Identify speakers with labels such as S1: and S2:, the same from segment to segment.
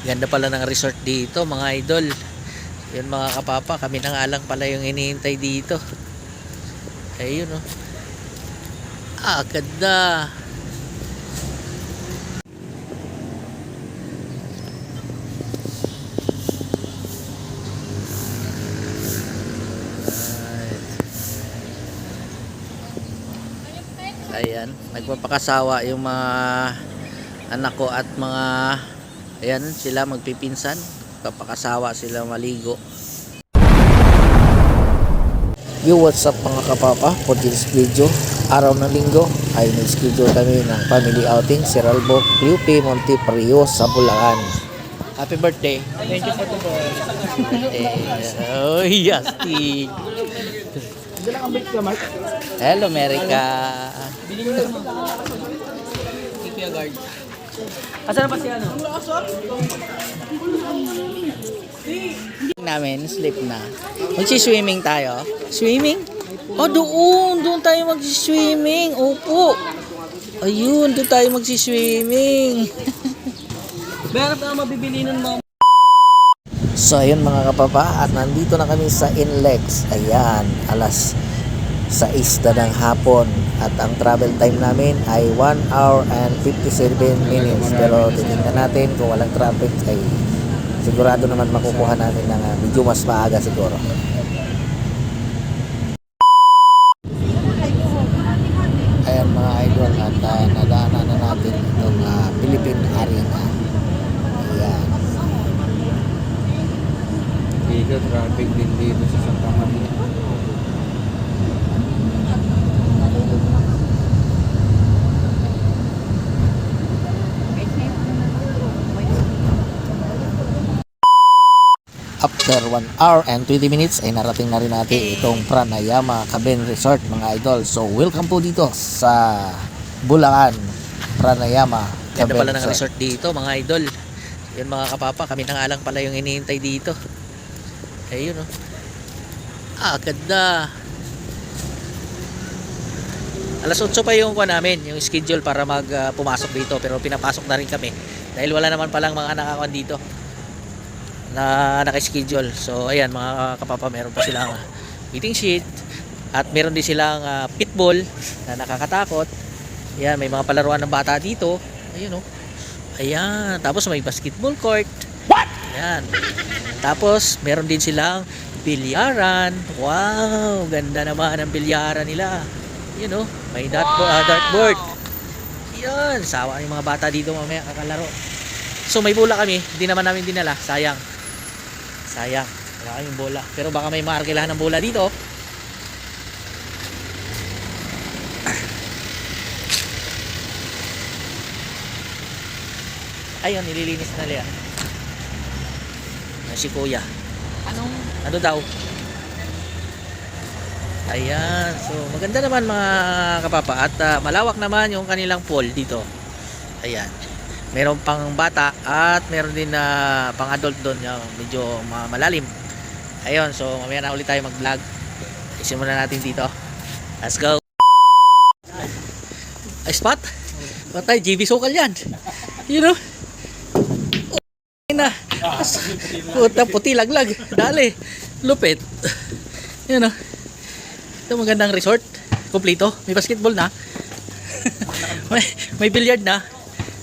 S1: Ganda pala ng resort dito mga idol. Yun mga kapapa, kami na nga lang pala yung hinihintay dito. Ayun oh. Ganda. Ayan, nagpapakasawa yung mga anak ko at mga ayan sila magpipinsan. Papakasawa sila maligo. Yo, what's up mga kapapa? For this video, araw ng linggo ay nag-schedule kami ng family outing si Ralbo UP Montepario sa Bulacan. Happy birthday.
S2: Thank you for the birthday.
S1: Oh, yasti. Hello, America.
S2: Ikea guard. Asan na pa si ano?
S1: Namin, sleep na. Magsi-swimming tayo. Swimming? Oh, doon tayo magsi-swimming. Opo. Ayun, doon tayo magsi-swimming.
S2: Meron na mabibili ng mga...
S1: So, ayun mga kapapa, at nandito na kami sa Inlex. Ayan, alas 6 na ng hapon. At ang travel time namin ay 1 hour and 57 minutes. Pero titingnan natin kung walang traffic ay sigurado naman makukuha namin ng medyo mas maaga siguro. Ayan mga idol, at nadaanan na natin itong Philippine Arena. Ayan.
S3: Dito, traffic din dito sa Santa Maria.
S1: After 1 hour and 20 minutes ay narating na rin natin itong Pranayama Cabin Resort mga idol. So welcome po dito sa Bulacan, Pranayama Cabin Resort. Ganda pala ng resort dito mga idol. Yun mga kapapa, kami na nga lang pala yung hinihintay dito. Ayun oh. Ganda. Alas 8 pa yung kuha namin, yung schedule para pumasok dito, pero pinapasok na rin kami dahil wala naman palang mga nakakuan dito na naka-schedule. So ayan mga kapapa, meron pa silang meeting sheet at meron din silang pitbull na nakakatakot. Ayan, may mga palaruan ng bata dito. Ayun oh. Ayan, tapos may basketball court. What? Ayan. Tapos meron din silang bilyaran. Wow, ganda naman ang bilyaran nila. Yun oh, may dartboard. Ayan, sawa yung mga bata dito mamaya kakalaro. So may bola kami, hindi naman namin dinala, sayang. Wala kaming bola. Pero baka may maarkilahan ng bola dito. Ayun, nililinis na nila. Si kuya. Ano daw? Ayan. So maganda naman mga kapapa. At malawak naman yung kanilang pool dito. Ayan. Meron pang bata at meron din na pang adult doon, medyo malalim. Ayun, so mamaya na ulit tayo mag-vlog. Isimulan natin dito. Let's go. Ay, spot. Patay, GB Sokal yan. You know? Na. Puta, puti laglag. Dali. Lupit. Yun know? Ito magandang resort. Kompleto. May basketball na. may billiard na.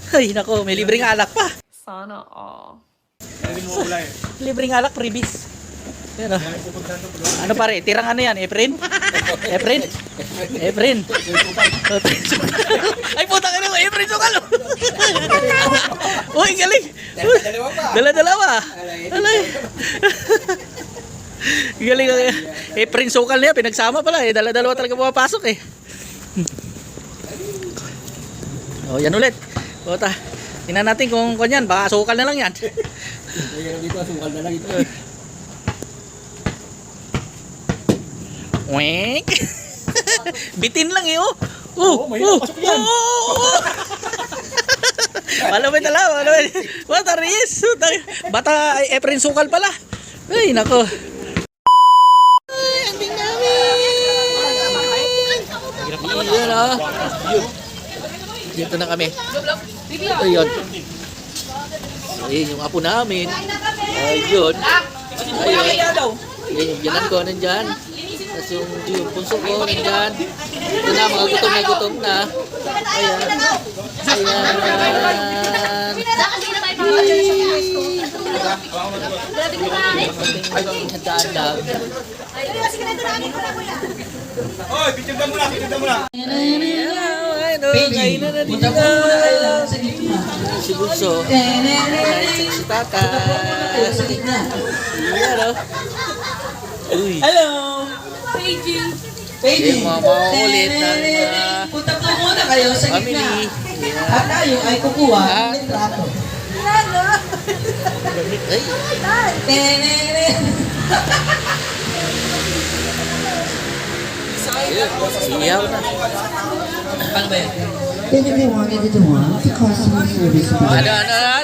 S1: Ay, nako, may libreng alak pa.
S2: Sana all.
S1: Libreng alak, freebies. Yan o. Ano pare, tirang ano yan, Efren? Efren? Ay, puta ka naman, Efren Sokal. Uy, galing. Dala-dalawa. Alay. Galing. Efren Sokal niya, pinagsama pala eh. Dala-dalawa talaga pumapasok eh. Oh, yan ulit. Puta. Tingnan natin kung kanyan, baka sukal na lang yan.
S3: Dito, sukal na lang ito.
S1: Wink. Bitin lang eh oh.
S3: Pasok yan.
S1: Wala may dala. What a risk. Bata Efren Sokal pala. Ay, nako. Ay, anding namin. Yan ah. dito na kami. Ayun. So, ayun yung apo namin. Ayun. Ayun. Ayun, yung biyanan ko, nandyan. Tapos yung punso ko, nandyan. Ito na, mga gutom na. Ayan. Ayan. Handaan lang.
S4: Oy, picture mo na, picture mo na.
S1: Kain na dito na. Si Bunso. Si Tata. Ayan o. Uy.
S2: Hello!
S1: Yung mga makukulit ng
S2: Punta po muna kayo sa
S1: family.
S2: gitna.
S1: Ayan.
S2: At tayo ay kukuha
S1: Ah.
S2: ng litrato.
S1: Ay.
S2: Tenere.
S1: Iyaw na.
S2: Paano ba yan?
S5: Then if you wanted to do one, the customer service bill.
S1: Ano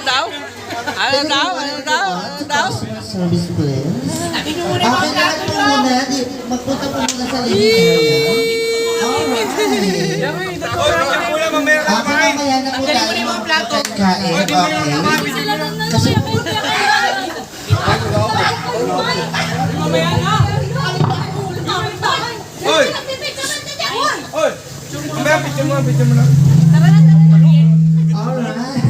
S1: daw? Ano daw?
S5: Customer service bills. Okay, lahat po muna. Magpunta po muna sa living area. Alright.
S4: Picture mo na, mamaya ka kumain.
S5: Mamaya na po tayo magkain. Okay. Kasi
S4: Oy! Oy! Mamaya, picture mo na, picture mo na.
S5: alright.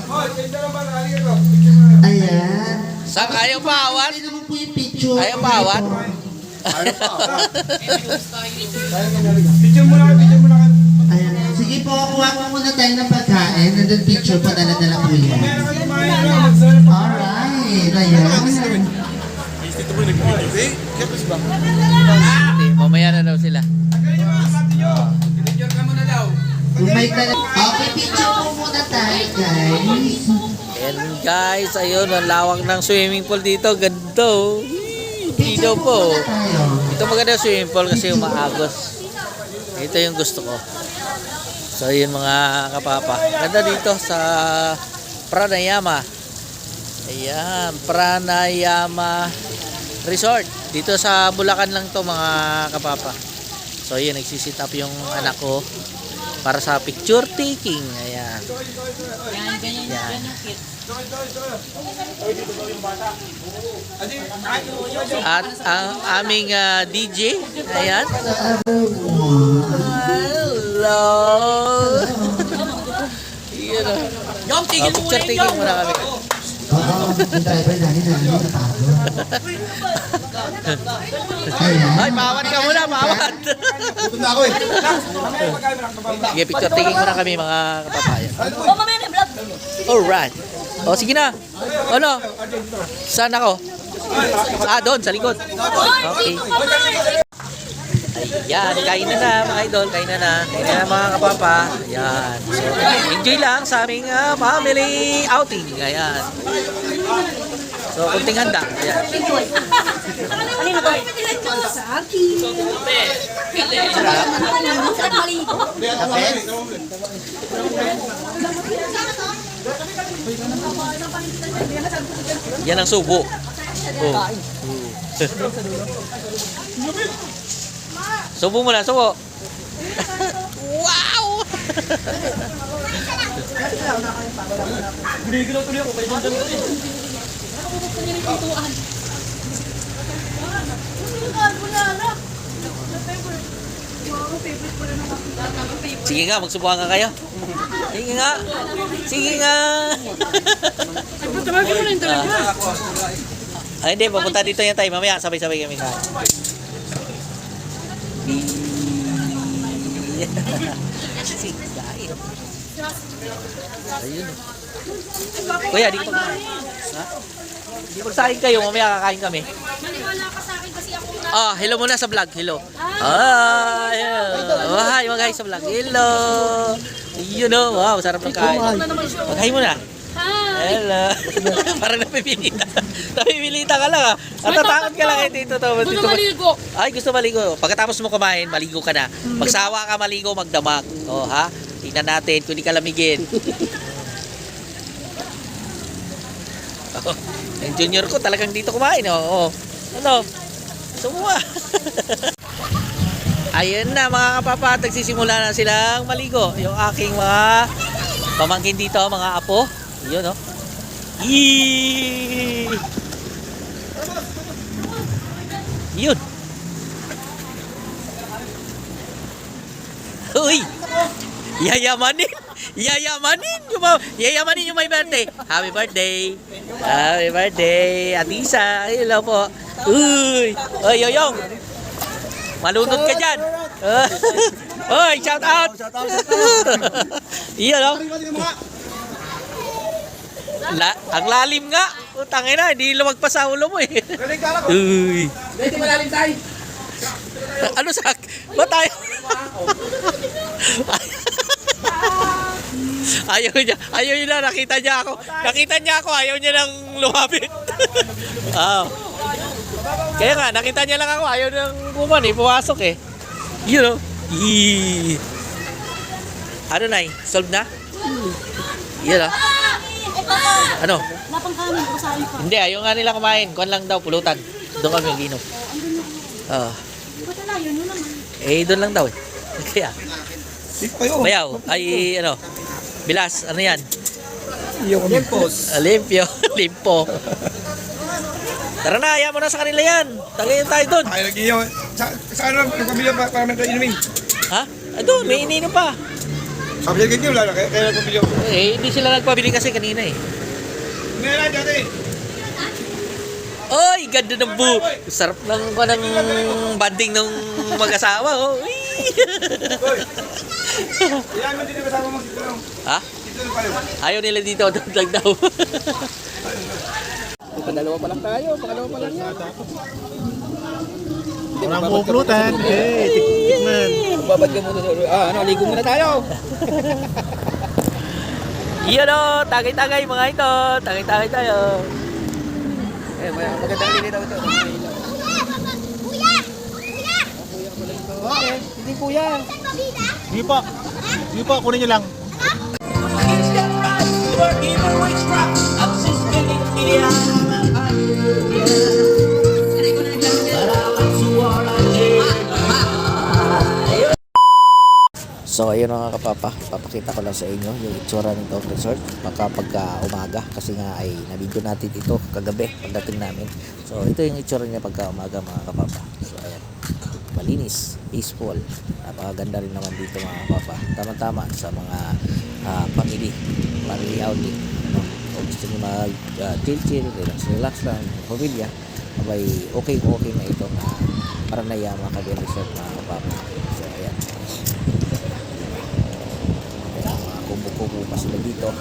S4: Oy, picture na ba? Halika ko. Picture mo na.
S5: Ayan.
S1: Saan ayaw paawat?
S5: Pwede naman po yung picture.
S1: Ayaw paawat?
S4: Picture mo na, picture mo na.
S5: Ayan. Sige po, kuha po muna tayo ng pagkain. And then picture pa dala-dala po yan.
S4: Mamaya na kayo kumain na. Magsarap.
S5: Alright. Ayan.
S1: Hindi, mamaya na daw sila.
S4: Picture ka muna daw.
S5: Bumalik na lang. Okay, picture po muna tayo, guys.
S1: And guys, ayun, ang lawak ng swimming pool dito. Ganda oh. Dito po.
S5: Tayo.
S1: Ito maganda yung swimming pool kasi umaagos. Ito yung gusto ko. So yun mga kapapa. Ganda dito sa Pranayama. Ayan, Pranayama Resort. Dito sa Bulacan lang to mga kapapa. So yun, nagsisit up yung anak ko para sa picture taking. Ayan. Ayan. At ang aming DJ. Ayan. Hello. Yun o. Picture taking muna kami.
S5: Oo, yung driver namin napagod. Ayan.
S1: Ay, pawat ka muna, pawat.
S4: Gutom na ako eh. Mamaya pagkain mo na.
S1: Sige, picture taking muna kami mga kapapayan. Alright. O, sige na. Ano? Saan ako? Doon, sa likod. Okay. Ayan, kain na mga idol. Kain na mga kapapa. Ayan. So, enjoy lang sa aming family outing. Ayan. So, kunting handa. Ayan. Yan ang subo. Oh. Subo mo na, subo. Wow! Sige nga, magsubukan ka kayo. Sige nga. Sige nga. Hindi, papunta dito yan tayo. Mamaya, sabay-sabay kami kain. Ayun. Kuya, di ko ha? Di magsahin kayo, mamaya kakain kami.
S6: Maniwala ka sa akin kasi ako nga.
S1: Hello muna sa vlog. Hello. Hi. Hi, mag-hi sa vlog. Hello. You know, wow, sarap ng kain. Mag-hi muna.
S6: Hi!
S1: Hello. Parang napipilita. Napipilita ka lang ah. At tatakot ka lang dito.
S6: Gusto maligo.
S1: Ay, gusto maligo. Pagkatapos mo kumain, maligo ka na. Magsawa ka maligo, magdamag. O ha? Tingnan natin kung di ka lamigin. Yung junior ko talagang dito kumain. Ano? Gusto mo ah. Ayun na mga kapapa, nagsisimula na silang maligo. Yung aking mga pamangkin dito, mga apo. Yun oh. Yee! Yun. Uy! Yayamanin! Yayamanin! Yayamanin yung may birthday. Happy birthday! Happy birthday! Atisa! Hello po! Uy! Uy, yoyong! Malunod ka dyan! Uy! Shout out! Iyan o! Ang lalim nga! Utangin na, hindi lumagpas sa ulo mo eh. Uy!
S2: Hindi malalim tayo.
S1: Ano sak? Ba tayo? ayaw niya na, nakita niya ako, ayaw niya nang lumapit. Oh. Kaya nga, nakita niya lang ako, ayaw nang pumasok eh. Yun o. Ano na solve na? Yun o. Ano?
S6: Lapang kami, kasali pa.
S1: Hindi, ayaw nga nila kumain. Kuhan lang daw, pulutan. Doon kami mag-inom.
S6: Ba't na yun naman?
S1: Doon lang daw eh. Kaya. Bayaw, ay ano, bilas, ano yan? Limpyo. Limpo. Tara na, ayaw mo na sa kanila yan. Tagayin tayo doon.
S4: Ay, nag-iyaw. Saan lang pamilya para may inumin?
S1: Ha? Doon, may ininom pa.
S4: Sabi niya ganyan, wala na. Kaya nagpamilya ko.
S1: Hindi sila nagpabili kasi kanina eh.
S4: Hindi na dati.
S1: Oy, ganda ng sarap ng banding ng mag-asawa. Oh.
S4: Iyan mo din na kasama mo dito lang.
S1: Ha?
S4: Dito lang pala.
S1: Ayaw nila dito, dagdag daw.
S2: Pangalawa pa lang tayo. Pangalawa pa lang yan.
S3: Walang pupulutan. Tikman.
S2: Babad ka muna. Ligo muna tayo.
S1: Iyan o, tagay-tagay mga ito. Tagay-tagay tayo.
S2: Magandang lilitaw ito. Hindi kuya.
S3: Sige po, kunin nyo lang.
S1: So ayun mga kapapa, papakita ko lang sa inyo yung itsura ng Top Resort kapag umaga kasi nga ay nabidyo natin ito kagabi pagdating namin. So ito yung itsura niya pagka umaga mga kapapa. So ayan, malinis, peaceful, napakaganda rin naman dito mga kapapa. Tama-tama sa mga family outing, no? Kung gusto nyo mag chill, relax lang, pamilya, abay okay na ito na Paranayama Cagayan Resort mga kapapa. So ayan, kubo pa sila dito.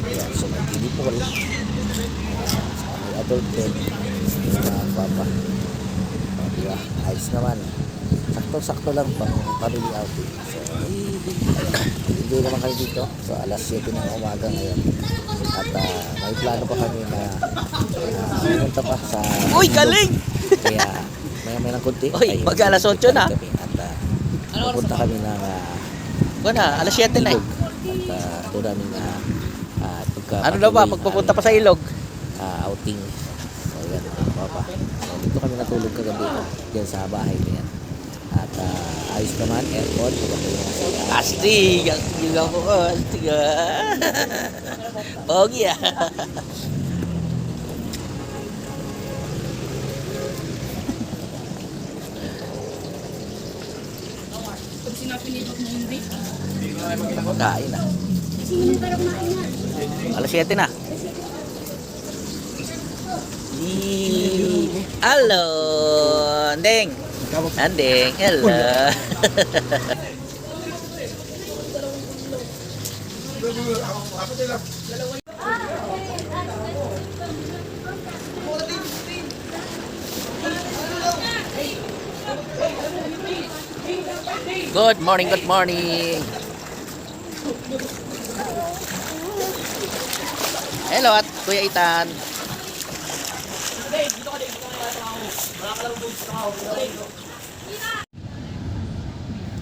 S1: Ayan, so may kiddie pool, may adult bed, mga papa. Diba? Ayos naman. Sakto-sakto lang pang family outing. So, enjoy naman kami dito. So, alas 7 ng umaga ngayon. At may plano pa kami na pumunta pa sa... Uy, galing! Kaya, may ng kunti. Uy, mag-alas 8 na. Kami, at pupunta kami ng... alas 7 na eh. At doon namin ano daw ba, pagpupunta pa sa ilog? Outing. So yan mga papa. So dito kami natulog kagabi dyan sa bahay na yan. At ayos naman, aircon. Astig! Astig ako. Astig Pogi ah.
S6: Pag sinapinipag mo hindi.
S1: Kain na.
S6: Kasi yun para kumain na.
S1: Alas 7 na. Hello, Andeng. Hello. Good morning, good morning. Hello at Kuya Itan.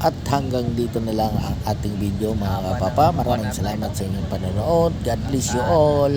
S1: At hanggang dito na lang ang ating video mga kapapa. Maraming salamat sa inyong panonood. God bless you all.